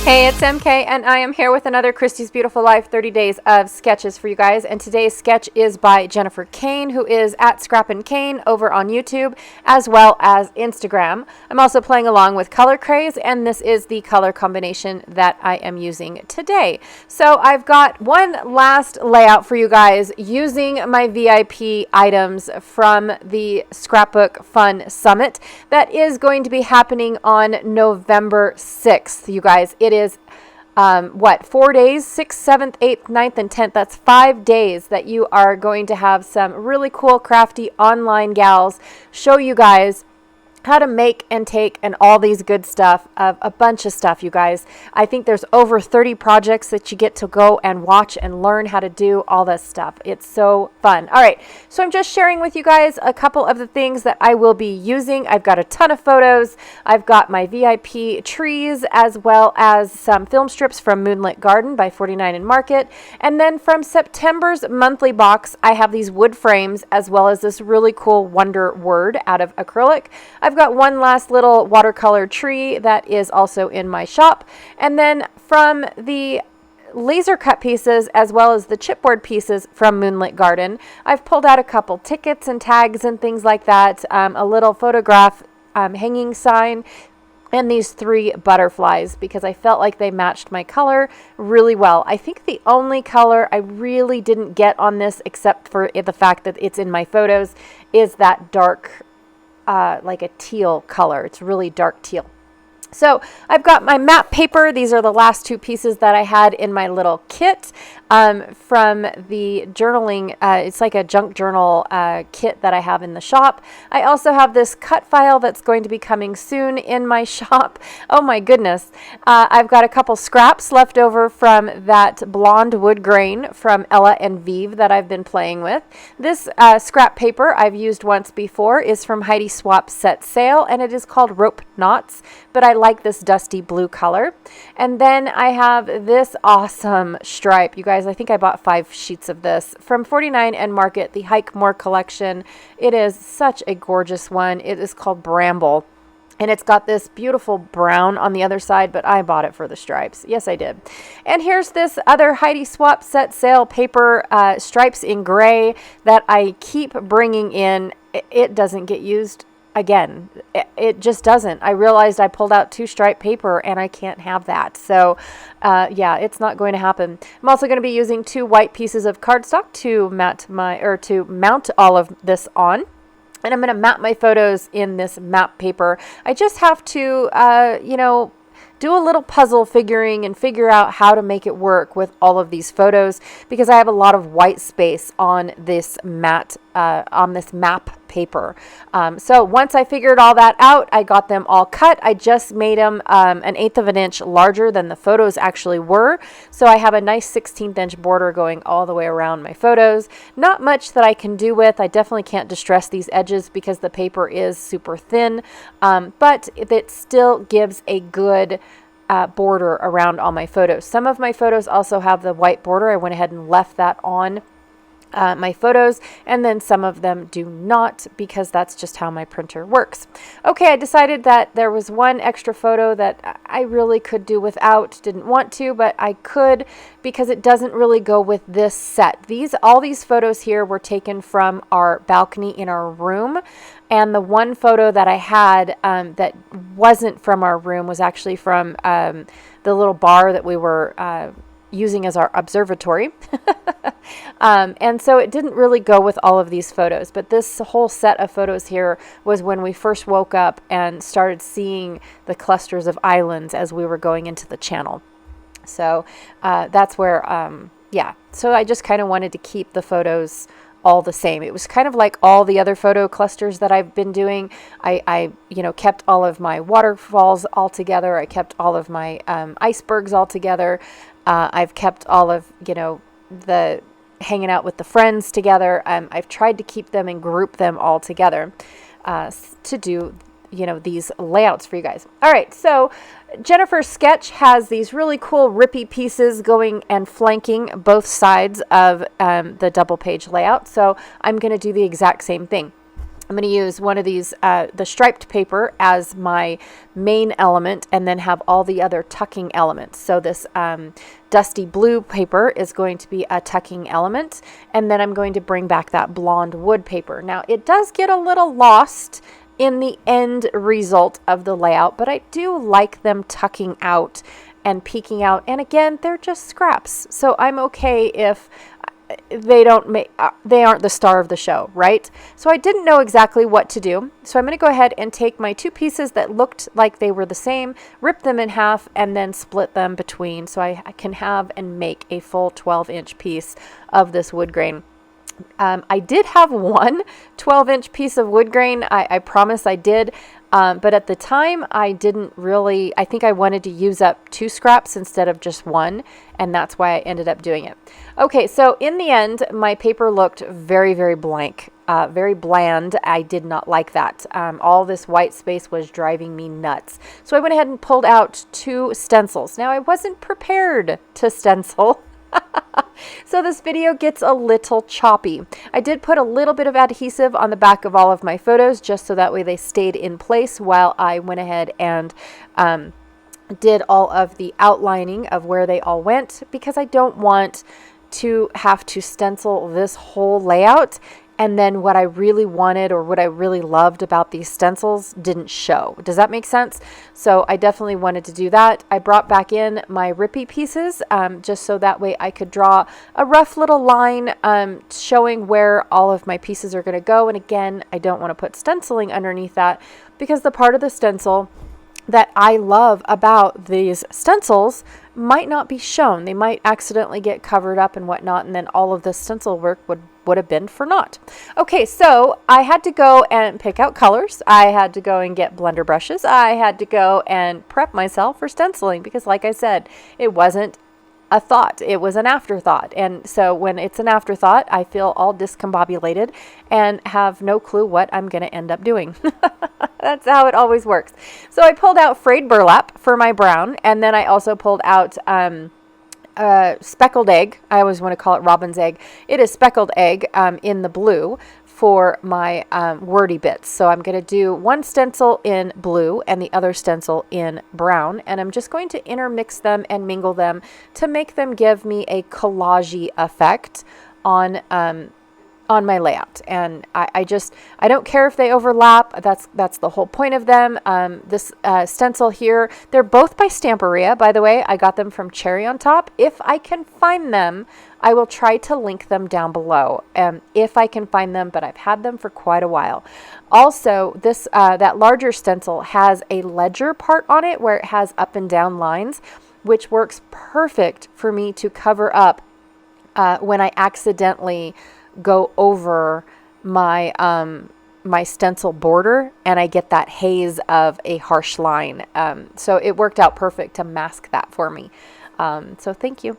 Hey, it's MK, and I am here with another Christy's Beautiful Life 30 Days of Sketches for you guys. And today's sketch is by Jennifer Kane, who is at Scrap and Kane over on YouTube, as well as Instagram. I'm also playing along with Color Craze, and this is the color combination that I am using today. So I've got one last layout for you guys using my VIP items from the Scrapbook Fun Summit that is going to be happening on November 6th, you guys. It is 4 days, 6th, 7th, 8th, 9th, and 10th. That's 5 days that you are going to have some really cool, crafty online gals show you guys how to make and take and all these good stuff, of a bunch of stuff, you guys. I think there's over 30 projects that you get to go and watch and learn how to do all this stuff. It's so fun. All right, so I'm just sharing with you guys a couple of the things that I will be using. I've got a ton of photos. I've got my VIP trees, as well as some film strips from Moonlit Garden by 49 and Market. And then from September's monthly box, I have these wood frames, as well as this really cool Wonder Word out of acrylic. I've got one last little watercolor tree that is also in my shop. And then from the laser cut pieces, as well as the chipboard pieces from Moonlit Garden, I've pulled out a couple tickets and tags and things like that, a little photograph hanging sign, and these 3 butterflies, because I felt like they matched my color really well. I think the only color I really didn't get on this, except for the fact that it's in my photos, is that dark like a teal color. It's really dark teal. So I've got my map paper. These are the last 2 pieces that I had in my little kit from the journaling. It's like a junk journal kit that I have in the shop. I also have this cut file that's going to be coming soon in my shop. Oh my goodness. I've got a couple scraps left over from that blonde wood grain from Ella and Vive that I've been playing with. This scrap paper I've used once before is from Heidi Swap Set Sail, and it is called Rope Knots, but I like this dusty blue color. And then I have this awesome stripe. You guys, I think I bought 5 sheets of this from 49 and Market, the Hike More collection. It is such a gorgeous one. It is called Bramble. And it's got this beautiful brown on the other side, but I bought it for the stripes. Yes, I did. And here's this other Heidi Swap Set Sail paper, stripes in gray, that I keep bringing in. It doesn't get used again. It just doesn't. I realized I pulled out 2 stripe paper and I can't have that. So yeah, it's not going to happen. I'm also going to be using 2 white pieces of cardstock to mount all of this on. And I'm going to map my photos in this map paper. I just have to, do a little puzzle figuring and figure out how to make it work with all of these photos, because I have a lot of white space on this map paper. So once I figured all that out, I got them all cut. I just made them an 1/8 of an inch larger than the photos actually were. So I have a nice 16th inch border going all the way around my photos. Not much that I can do with. I definitely can't distress these edges because the paper is super thin, but it still gives a good border around all my photos. Some of my photos also have the white border. I went ahead and left that on my photos, and then some of them do not, because that's just how my printer works. Okay, I decided that there was one extra photo that I really could do without. Didn't want to, but I could, because it doesn't really go with this set. All these photos here were taken from our balcony in our room, and the one photo that I had that wasn't from our room was actually from the little bar that we were using as our observatory. And so it didn't really go with all of these photos, but this whole set of photos here was when we first woke up and started seeing the clusters of islands as we were going into the channel. So that's where, yeah, so I just kind of wanted to keep the photos all the same. It was kind of like all the other photo clusters that I've been doing. I kept all of my waterfalls all together. I kept all of my icebergs all together. I've kept all of, the hanging out with the friends together. I've tried to keep them and group them all together to do, these layouts for you guys. All right, so Jennifer's sketch has these really cool rippy pieces going and flanking both sides of the double page layout. So I'm going to do the exact same thing. I'm going to use one of these, the striped paper as my main element, and then have all the other tucking elements. So this dusty blue paper is going to be a tucking element, and then I'm going to bring back that blonde wood paper. Now it does get a little lost in the end result of the layout, but I do like them tucking out and peeking out. And again, they're just scraps, so I'm okay if they aren't the star of the show, right? So I didn't know exactly what to do. So I'm going to go ahead and take my two pieces that looked like they were the same, rip them in half, and then split them between so I can have and make a full 12-inch piece of this wood grain. I did have one 12-inch piece of wood grain. I promise I did. But at the time, I didn't really, I think I wanted to use up 2 scraps instead of just 1. And that's why I ended up doing it. Okay, so in the end, my paper looked very, very blank, very bland. I did not like that. All this white space was driving me nuts. So I went ahead and pulled out 2 stencils. Now, I wasn't prepared to stencil. So this video gets a little choppy. I did put a little bit of adhesive on the back of all of my photos just so that way they stayed in place while I went ahead and did all of the outlining of where they all went, because I don't want to have to stencil this whole layout and then what I really wanted or what I really loved about these stencils didn't show. Does that make sense? So I definitely wanted to do that. I brought back in my rippy pieces just so that way I could draw a rough little line showing where all of my pieces are going to go. And again, I don't want to put stenciling underneath that, because the part of the stencil that I love about these stencils might not be shown. They might accidentally get covered up and whatnot, and then all of the stencil work would have been for naught. Okay, so I had to go and pick out colors. I had to go and get blender brushes. I had to go and prep myself for stenciling, because like I said, it wasn't a thought. It was an afterthought. And so when it's an afterthought, I feel all discombobulated and have no clue what I'm going to end up doing. That's how it always works. So I pulled out frayed burlap for my brown, and then I also pulled out speckled egg. I always want to call it robin's egg. It is speckled egg in the blue for my wordy bits. So I'm going to do one stencil in blue and the other stencil in brown, and I'm just going to intermix them and mingle them to make them give me a collage-y effect on my layout. And I don't care if they overlap. That's the whole point of them. This stencil here, they're both by Stamperia, by the way. I got them from Cherry on Top. If I can find them, I will try to link them down below, if I can find them, but I've had them for quite a while. Also, this that larger stencil has a ledger part on it where it has up and down lines, which works perfect for me to cover up when I accidentally go over my my stencil border and I get that haze of a harsh line. So it worked out perfect to mask that for me. So thank you.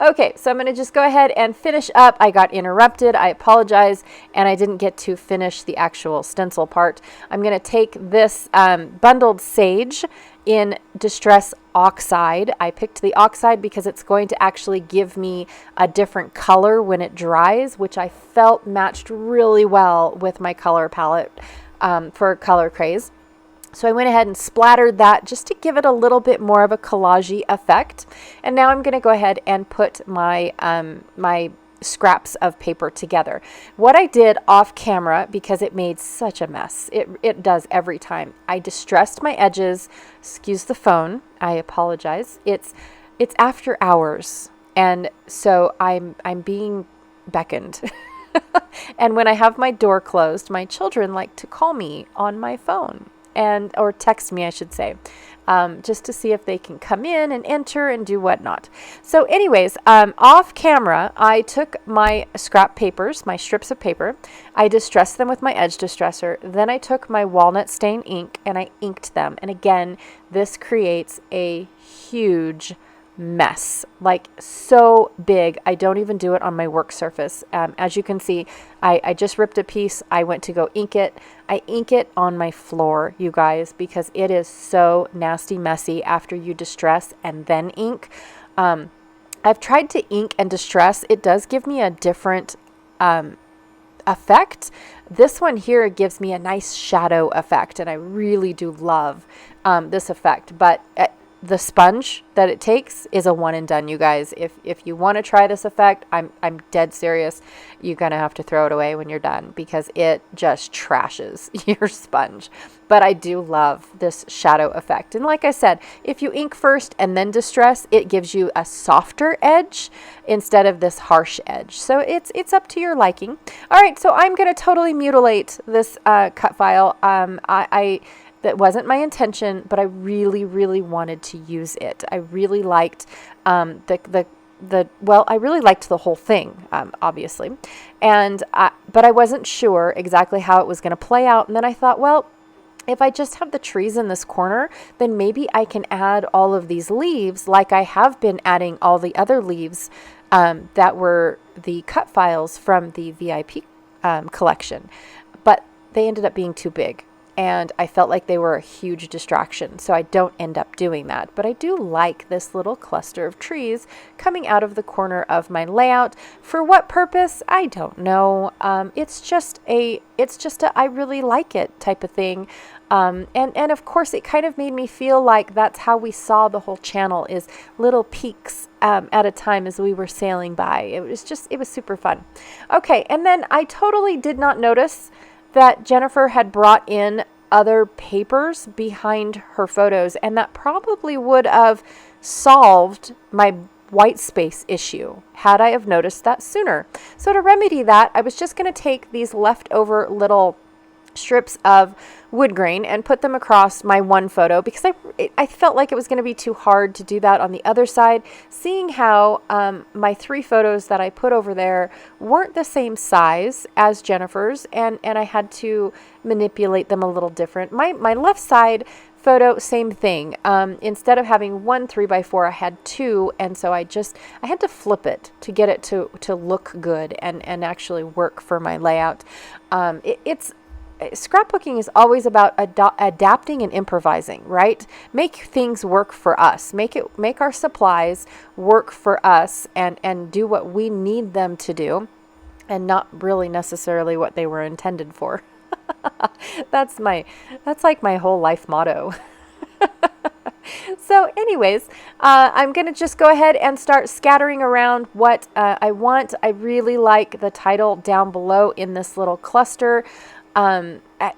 Okay, so I'm going to just go ahead and finish up. I got interrupted. I apologize, and I didn't get to finish the actual stencil part. I'm going to take this bundled sage in Distress Oxide. I picked the Oxide because it's going to actually give me a different color when it dries, which I felt matched really well with my color palette for Color Craze. So I went ahead and splattered that just to give it a little bit more of a collage-y effect. And now I'm going to go ahead and put my my scraps of paper together. What I did off camera, because it made such a mess, it does every time, I distressed my edges. Excuse the phone, I apologize. It's after hours, and so I'm being beckoned. And when I have my door closed, my children like to call me on my phone. Or text me, I should say, just to see if they can come in and enter and do whatnot. So anyways, off camera, I took my scrap papers, my strips of paper, I distressed them with my edge distressor, then I took my walnut stain ink and I inked them. And again, this creates a huge mess, like so big. I don't even do it on my work surface. As you can see, I just ripped a piece. I went to go ink it. I ink it on my floor, you guys, because it is so nasty messy after you distress and then ink. I've tried to ink and distress. It does give me a different effect. This one here gives me a nice shadow effect, and I really do love this effect. But the sponge that it takes is a one and done, you guys. If you want to try this effect, I'm dead serious. You're gonna have to throw it away when you're done because it just trashes your sponge. But I do love this shadow effect. And like I said, if you ink first and then distress, it gives you a softer edge instead of this harsh edge. So it's up to your liking. All right, so I'm gonna totally mutilate this cut file. That wasn't my intention, but I really, really wanted to use it. I really liked I really liked the whole thing, obviously, but I wasn't sure exactly how it was going to play out. And then I thought, well, if I just have the trees in this corner, then maybe I can add all of these leaves like I have been adding all the other leaves that were the cut files from the VIP collection. But they ended up being too big. And I felt like they were a huge distraction, so I don't end up doing that. But I do like this little cluster of trees coming out of the corner of my layout. For what purpose? I don't know. It's just a I really like it type of thing. And of course, it kind of made me feel like that's how we saw the whole channel, is little peaks at a time as we were sailing by. It was super fun. Okay, and then I totally did not notice that Jennifer had brought in other papers behind her photos, and that probably would have solved my white space issue had I have noticed that sooner. So to remedy that, I was just going to take these leftover little strips of wood grain and put them across my one photo because I felt like it was going to be too hard to do that on the other side, seeing how my 3 photos that I put over there weren't the same size as Jennifer's, and I had to manipulate them a little different. My left side photo, same thing. Instead of having one 3x4, I had 2, and so I had to flip it to get it to look good and actually work for my layout. Scrapbooking is always about adapting and improvising, right? Make things work for us. Make our supplies work for us and do what we need them to do, and not really necessarily what they were intended for. That's like my whole life motto. So anyways, I'm going to just go ahead and start scattering around what I want. I really like the title down below in this little cluster.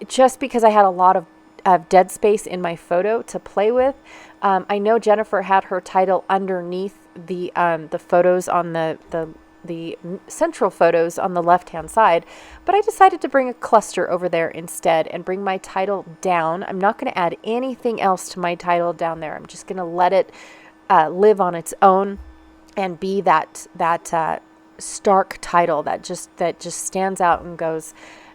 Just because I had a lot of dead space in my photo to play with. I know Jennifer had her title underneath the photos on the central photos on the left-hand side, but I decided to bring a cluster over there instead and bring my title down. I'm not going to add anything else to my title down there. I'm just going to let it live on its own and be that stark title that just stands out and goes,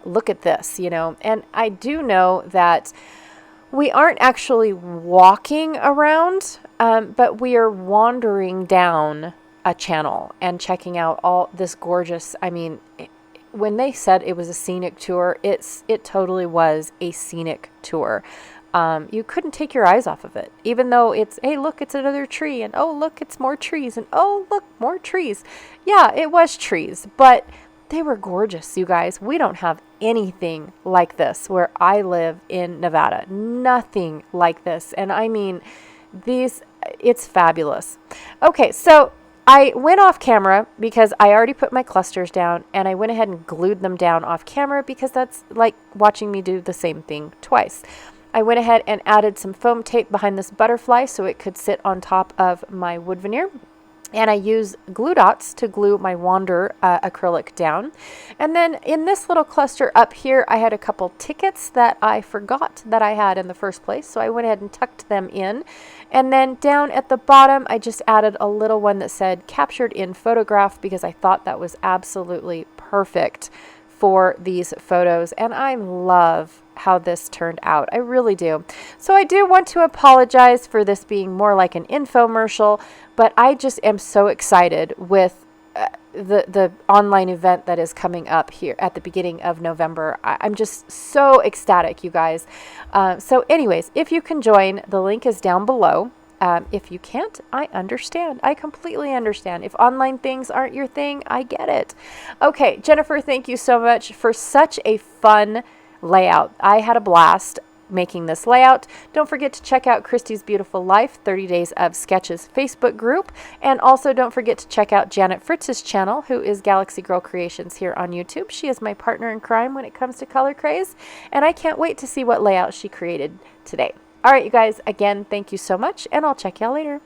look at this, And I do know that we aren't actually walking around, but we are wandering down a channel and checking out all this gorgeous, when they said it was a scenic tour, it totally was a scenic tour. You couldn't take your eyes off of it, even though it's, hey, look, it's another tree, and oh, look, it's more trees, and oh, look, more trees. Yeah, it was trees, but they were gorgeous, you guys. We don't have anything like this where I live in Nevada. Nothing like this. And it's fabulous. Okay, so I went off camera because I already put my clusters down, and I went ahead and glued them down off camera because that's like watching me do the same thing twice. I went ahead and added some foam tape behind this butterfly so it could sit on top of my wood veneer. And I use glue dots to glue my Wander acrylic down. And then in this little cluster up here, I had a couple tickets that I forgot that I had in the first place. So I went ahead and tucked them in. And then down at the bottom, I just added a little one that said captured in photograph because I thought that was absolutely perfect for these photos. And I love how this turned out. I really do. So I do want to apologize for this being more like an infomercial, but I just am so excited with the online event that is coming up here at the beginning of November. I'm just so ecstatic, you guys. So anyways, if you can join, the link is down below. If you can't, I understand. I completely understand. If online things aren't your thing, I get it. Okay, Jennifer, thank you so much for such a fun layout. I had a blast making this layout. Don't forget to check out Christy's Beautiful Life 30 Days of Sketches Facebook group. And also don't forget to check out Janet Fritz's channel, who is Galaxy Girl Creations here on YouTube. She is my partner in crime when it comes to color craze. And I can't wait to see what layout she created today. All right, you guys, again, thank you so much, and I'll check y'all later.